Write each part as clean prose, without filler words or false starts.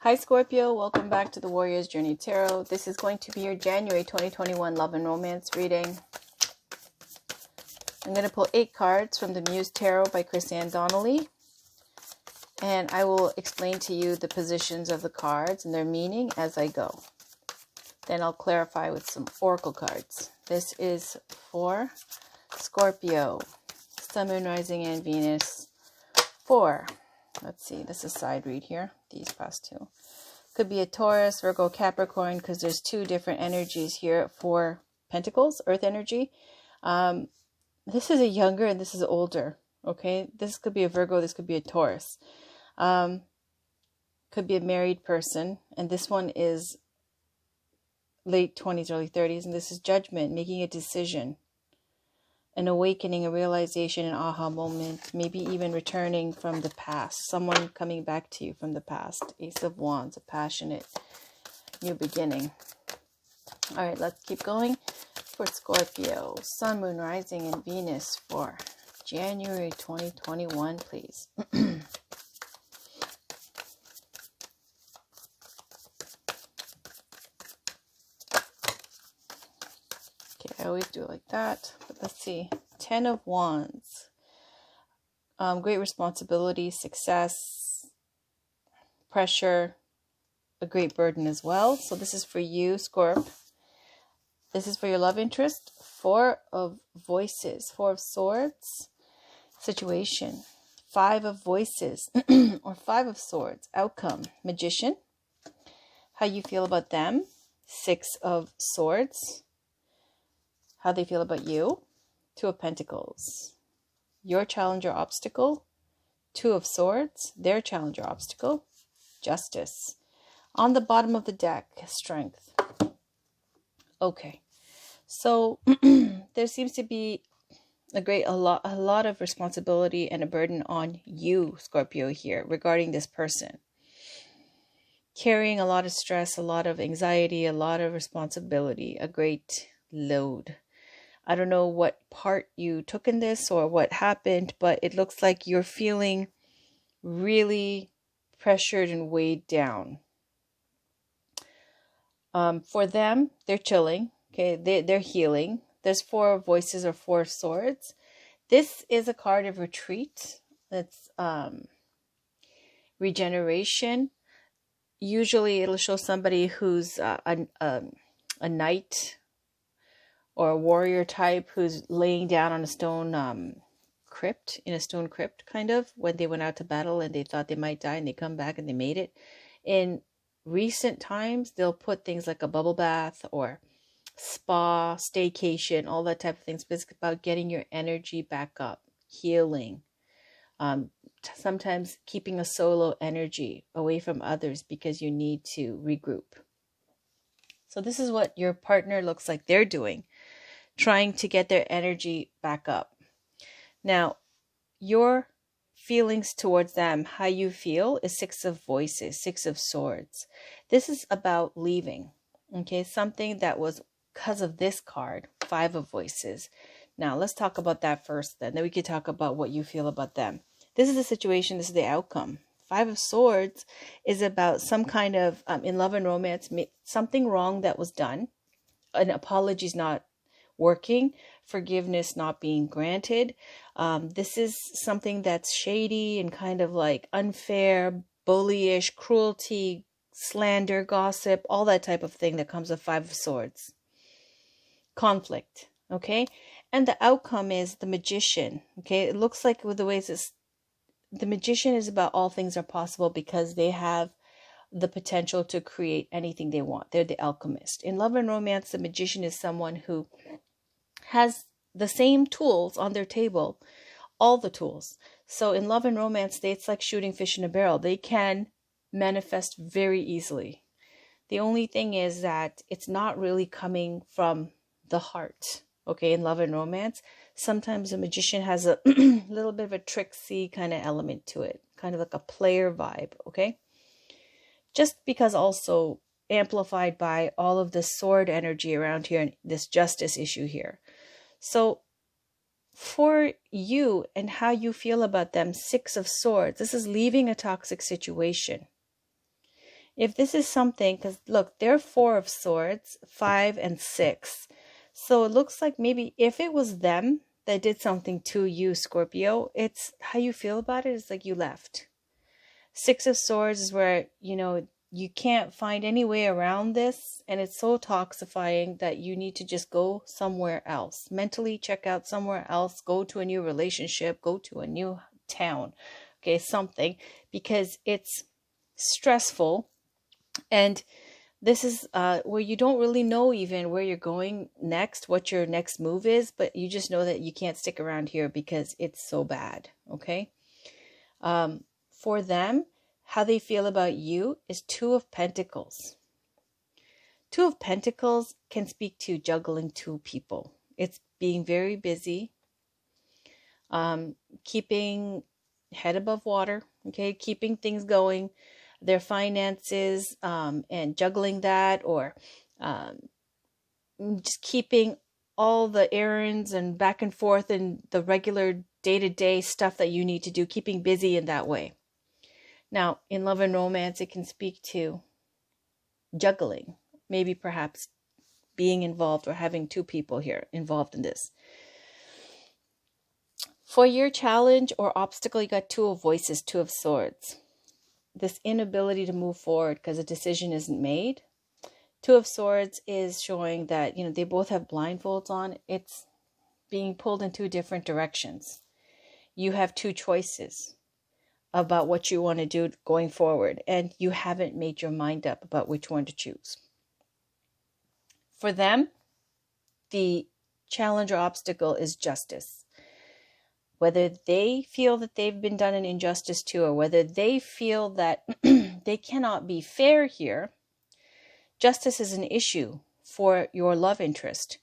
Hi Scorpio, welcome back to the Warrior's Journey Tarot. This is going to be your January 2021 love and romance reading. I'm going to pull 8 cards from the Muse Tarot by Chrisanne Donnelly. And I will explain to you the positions of the cards and their meaning as I go. Then I'll clarify with some oracle cards. This is for Scorpio, Sun, Moon, Rising, and Venus. Let's see, this is a side read here. These past two. Could be a Taurus, Virgo, Capricorn, because there's 2 different energies here for Pentacles, Earth energy. This is a younger and this is older. Okay, this could be a Virgo, this could be a Taurus. Could be a married person, and this one is late 20s, early 30s, and this is judgment, making a decision, an awakening, a realization, an aha moment, maybe even returning from the past, someone coming back to you from the past. Ace of Wands, a passionate new beginning. All right, let's keep going. For Scorpio, Sun, Moon, Rising, and Venus for January 2021, please. I always do it like that, but let's see. 10 of Wands. Great responsibility, success, pressure, a great burden as well. So this is for you, Scorp. This is for your love interest. 4 of Voices, 4 of Swords, situation. 5 of Voices, or 5 of Swords, outcome, Magician. How you feel about them. 6 of Swords. How they feel about you. 2 of Pentacles, your challenge or obstacle. 2 of Swords, their challenge or obstacle. Justice. On the bottom of the deck, Strength. Okay, so there seems to be a lot of responsibility and a burden on you, Scorpio, here regarding this person. Carrying a lot of stress, a lot of anxiety, a lot of responsibility, a great load. I don't know what part you took in this or what happened, but it looks like you're feeling really pressured and weighed down. For them, they're chilling. Okay, they're healing. There's 4 of Voices or 4 of Swords. This is a card of retreat. It's regeneration. Usually it'll show somebody who's a knight or a warrior type who's laying down on a stone crypt, in a stone crypt, kind of, when they went out to battle and they thought they might die and they come back and they made it. In recent times, they'll put things like a bubble bath or spa, staycation, all that type of things. It's about getting your energy back up, healing. Sometimes keeping a solo energy away from others because you need to regroup. So this is what your partner looks like they're doing, trying to get their energy back up. Now, your feelings towards them, how you feel, is 6 of Voices, 6 of Swords. This is about leaving, okay? Something that was because of this card, 5 of Voices. Now, let's talk about that first, then we could talk about what you feel about them. This is the situation, this is the outcome. 5 of Swords is about some kind of, in love and romance, something wrong that was done. An apology is not working. Forgiveness not being granted. This is something that's shady and kind of like unfair, bullyish, cruelty, slander, gossip, all that type of thing that comes with 5 of Swords. Conflict, okay? And the outcome is the Magician, okay? It looks like with the ways it's, the Magician is about all things are possible because they have the potential to create anything they want. They're the alchemist. In love and romance, the Magician is someone who has the same tools on their table, all the tools. So in love and romance, it's like shooting fish in a barrel. They can manifest very easily. The only thing is that it's not really coming from the heart. Okay, in love and romance, sometimes a magician has a little bit of a tricksy kind of element to it, kind of like a player vibe, okay? Just because also amplified by all of the sword energy around here and this justice issue here. So for you and how you feel about them, 6 of Swords, this is leaving a toxic situation. If this is something, because look, they're 4 of Swords, 5 and 6. So it looks like maybe if it was them that did something to you, Scorpio, it's how you feel about it. It's like you left. 6 of Swords is where, you can't find any way around this, and it's so toxifying that you need to just go somewhere else. Mentally check out somewhere else, go to a new relationship, go to a new town, okay, something, because it's stressful. And this is where you don't really know even where you're going next, what your next move is, but you just know that you can't stick around here because it's so bad, okay? For them, how they feel about you is 2 of Pentacles. 2 of Pentacles can speak to juggling 2 people. It's being very busy, keeping head above water, okay, keeping things going, their finances, and juggling that, or just keeping all the errands and back and forth and the regular day-to-day stuff that you need to do, keeping busy in that way. Now, in love and romance, it can speak to juggling, maybe perhaps being involved or having 2 people here involved in this. For your challenge or obstacle, you got 2 of Voices, 2 of Swords. This inability to move forward because a decision isn't made. 2 of Swords is showing that, they both have blindfolds on. It's being pulled in 2 different directions. You have 2 choices about what you want to do going forward, and you haven't made your mind up about which one to choose. For them, the challenge or obstacle is justice. Whether they feel that they've been done an injustice to, or whether they feel that they cannot be fair here, justice is an issue for your love interest.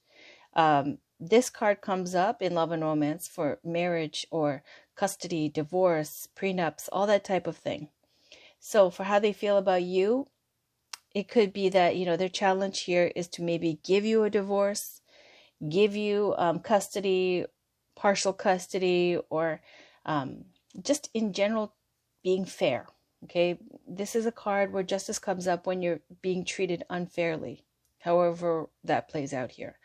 This card comes up in love and romance for marriage or custody, divorce, prenups, all that type of thing. So for how they feel about you, it could be that, their challenge here is to maybe give you a divorce, give you custody, partial custody, or just in general being fair. Okay, this is a card where justice comes up when you're being treated unfairly, however that plays out here.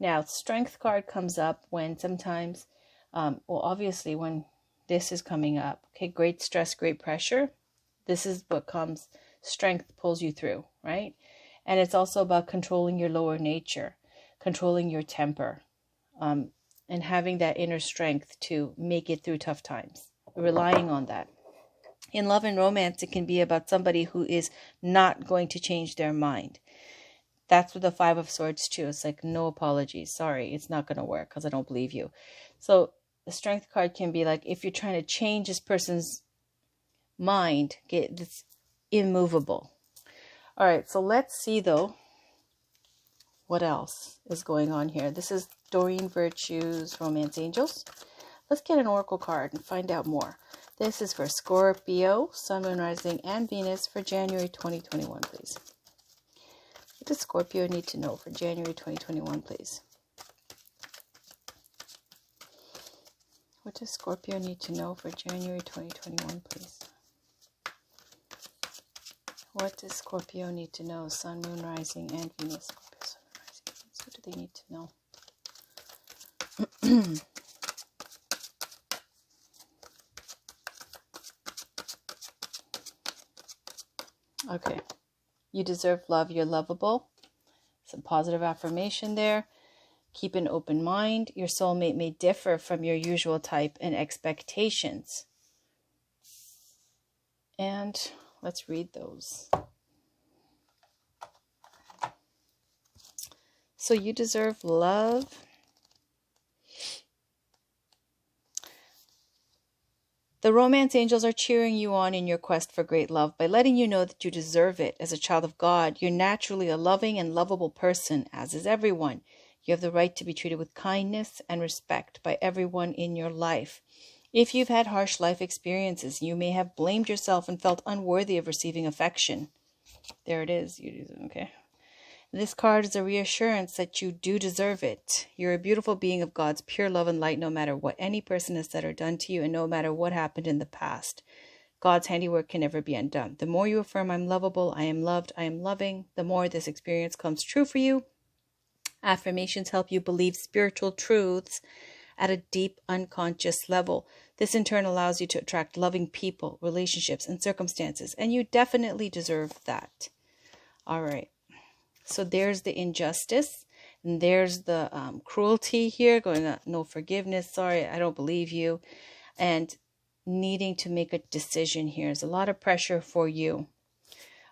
Now, Strength card comes up when sometimes, obviously when this is coming up, okay, great stress, great pressure. This is what comes, Strength pulls you through, right? And it's also about controlling your lower nature, controlling your temper, and having that inner strength to make it through tough times, relying on that. In love and romance, it can be about somebody who is not going to change their mind. That's what the 5 of Swords too. It's like, no apologies. Sorry, it's not going to work because I don't believe you. So the Strength card can be like, if you're trying to change this person's mind, it's immovable. All right, so let's see though what else is going on here. This is Doreen Virtue's Romance Angels. Let's get an oracle card and find out more. This is for Scorpio, Sun, Moon, Rising, and Venus for January 2021, please. What does Scorpio need to know for January 2021, please? What does Scorpio need to know for January 2021, please? What does Scorpio need to know? Sun, Moon, Rising, and Venus. Scorpio, Sun, Moon, Rising, Venus. What do they need to know? Okay. You deserve love. You're lovable. Some positive affirmation there. Keep an open mind. Your soulmate may differ from your usual type and expectations. And let's read those. So you deserve love. The romance angels are cheering you on in your quest for great love by letting you know that you deserve it. As a child of God, you're naturally a loving and lovable person, as is everyone. You have the right to be treated with kindness and respect by everyone in your life. If you've had harsh life experiences, you may have blamed yourself and felt unworthy of receiving affection. There it is. Okay. This card is a reassurance that you do deserve it. You're a beautiful being of God's pure love and light, no matter what any person has said or done to you, and no matter what happened in the past. God's handiwork can never be undone. The more you affirm, I'm lovable, I am loved, I am loving, the more this experience comes true for you. Affirmations help you believe spiritual truths at a deep unconscious level. This in turn allows you to attract loving people, relationships, and circumstances, and you definitely deserve that. All right. So there's the injustice, and there's the cruelty here, going on, no forgiveness, sorry, I don't believe you, and needing to make a decision here. There's a lot of pressure for you.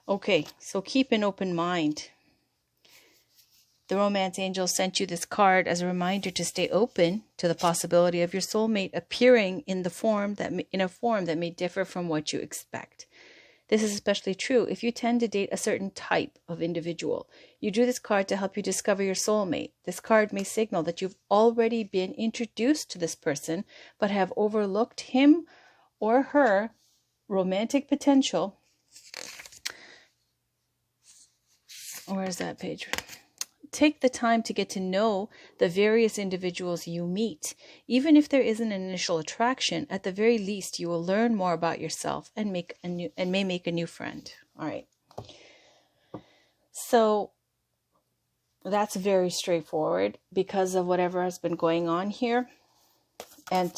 Okay, so keep an open mind. The romance angel sent you this card as a reminder to stay open to the possibility of your soulmate appearing in a form that may differ from what you expect. This is especially true if you tend to date a certain type of individual. You drew this card to help you discover your soulmate. This card may signal that you've already been introduced to this person, but have overlooked him or her romantic potential. Where is that page? Take the time to get to know the various individuals you meet. Even if there isn't an initial attraction, at the very least, you will learn more about yourself and may make a new friend. All right. So that's very straightforward because of whatever has been going on here. And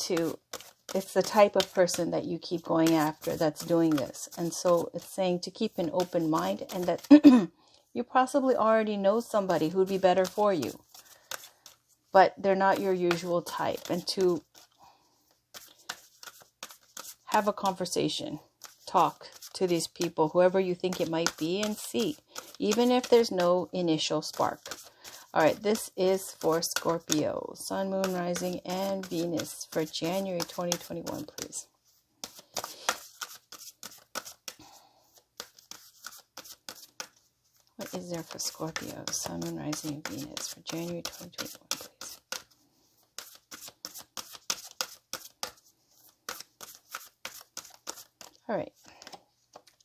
it's the type of person that you keep going after that's doing this. And so it's saying to keep an open mind, and that you possibly already know somebody who'd be better for you, but they're not your usual type. And to have a conversation, talk to these people, whoever you think it might be, and see, even if there's no initial spark. All right, this is for Scorpio, Sun, Moon, Rising, and Venus for January 2021, please. What is there for Scorpio, Sun, Moon, Rising, and Venus for January 2021, please? All right.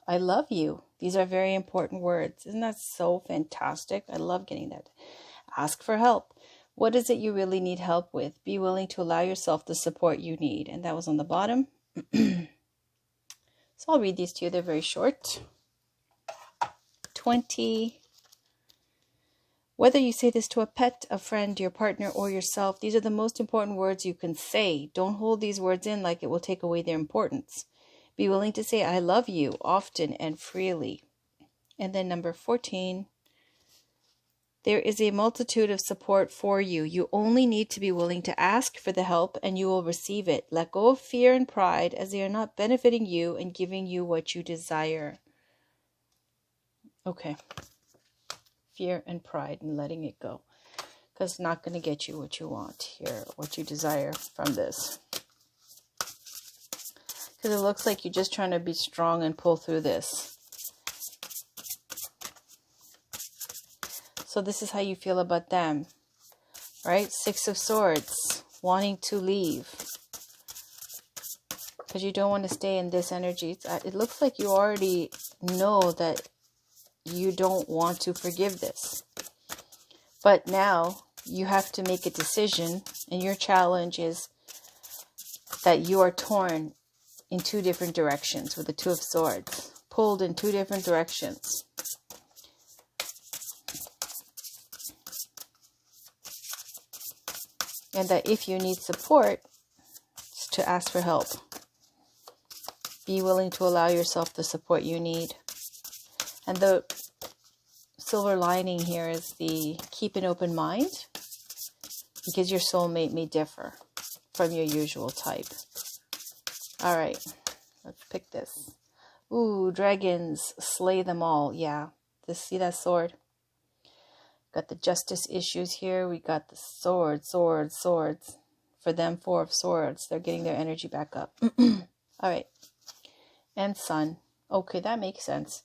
I love you. These are very important words. Isn't that so fantastic? I love getting that. Ask for help. What is it you really need help with? Be willing to allow yourself the support you need. And that was on the bottom. So I'll read these to you. They're very short. 20. Whether you say this to a pet, a friend, your partner, or yourself, these are the most important words you can say. Don't hold these words in like it will take away their importance. Be willing to say, I love you, often and freely. And then number 14. There is a multitude of support for you. You only need to be willing to ask for the help and you will receive it. Let go of fear and pride as they are not benefiting you and giving you what you desire. Okay. Fear and pride and letting it go. Because it's not going to get you what you want here, what you desire from this. Because it looks like you're just trying to be strong and pull through this. So this is how you feel about them, right? 6 of Swords, wanting to leave. Because you don't want to stay in this energy. It looks like you already know that you don't want to forgive this. But now you have to make a decision, and your challenge is that you are torn in 2 different directions with the 2 of Swords, pulled in 2 different directions. And that if you need support, it's to ask for help. Be willing to allow yourself the support you need. And the silver lining here is the keep an open mind, because your soulmate may differ from your usual type. All right, let's pick this. Ooh, dragons, slay them all. Yeah, see that sword? Got the justice issues here. We got the swords. For them, 4 of Swords. They're getting their energy back up. All right. And sun. Okay, that makes sense.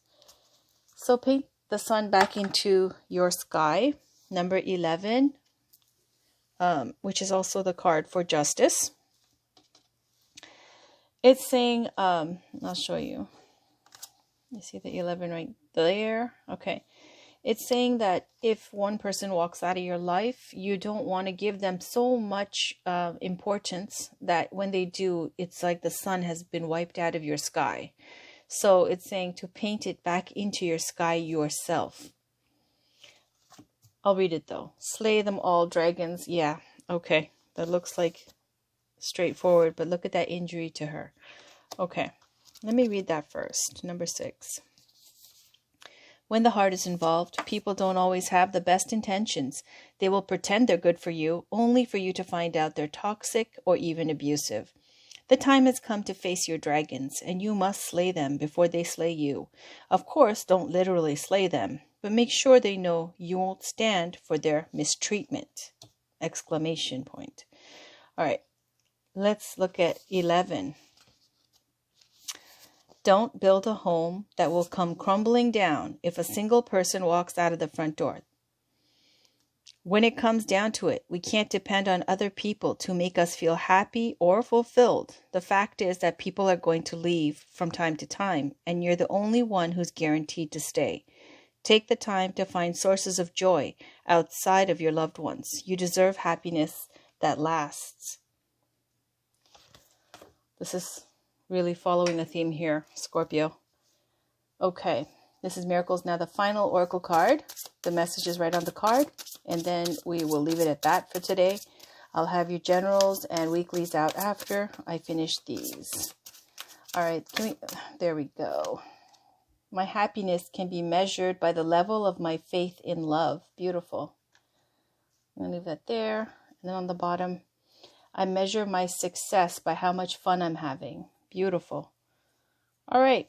So paint the sun back into your sky. Number 11, which is also the card for justice. It's saying, I'll show you. You see the 11 right there? Okay. It's saying that if one person walks out of your life, you don't want to give them so much importance that when they do, it's like the sun has been wiped out of your sky. So it's saying to paint it back into your sky yourself. I'll read it though. Slay them all, dragons. Yeah, okay. That looks like straightforward, but look at that injury to her. Okay, let me read that first. Number 6. When the heart is involved, people don't always have the best intentions. They will pretend they're good for you, only for you to find out they're toxic or even abusive. The time has come to face your dragons, and you must slay them before they slay you. Of course, don't literally slay them, but make sure they know you won't stand for their mistreatment! Exclamation point. All right, let's look at 11. Don't build a home that will come crumbling down if a single person walks out of the front door. When it comes down to it, we can't depend on other people to make us feel happy or fulfilled. The fact is that people are going to leave from time to time, and you're the only one who's guaranteed to stay. Take the time to find sources of joy outside of your loved ones. You deserve happiness that lasts. This is really following a theme here, Scorpio. Okay, this is Miracles. Now the final oracle card. The message is right on the card, and then we will leave it at that for today. I'll have your generals and weeklies out after I finish these. All right, there we go. My happiness can be measured by the level of my faith in love. Beautiful. I'm going to leave that there. And then on the bottom, I measure my success by how much fun I'm having. Beautiful. All right.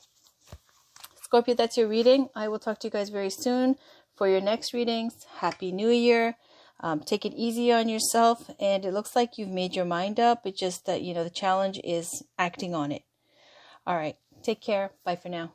Scorpio, that's your reading. I will talk to you guys very soon for your next readings. Happy New Year. Take it easy on yourself. And it looks like you've made your mind up. It's just that, the challenge is acting on it. All right. Take care. Bye for now.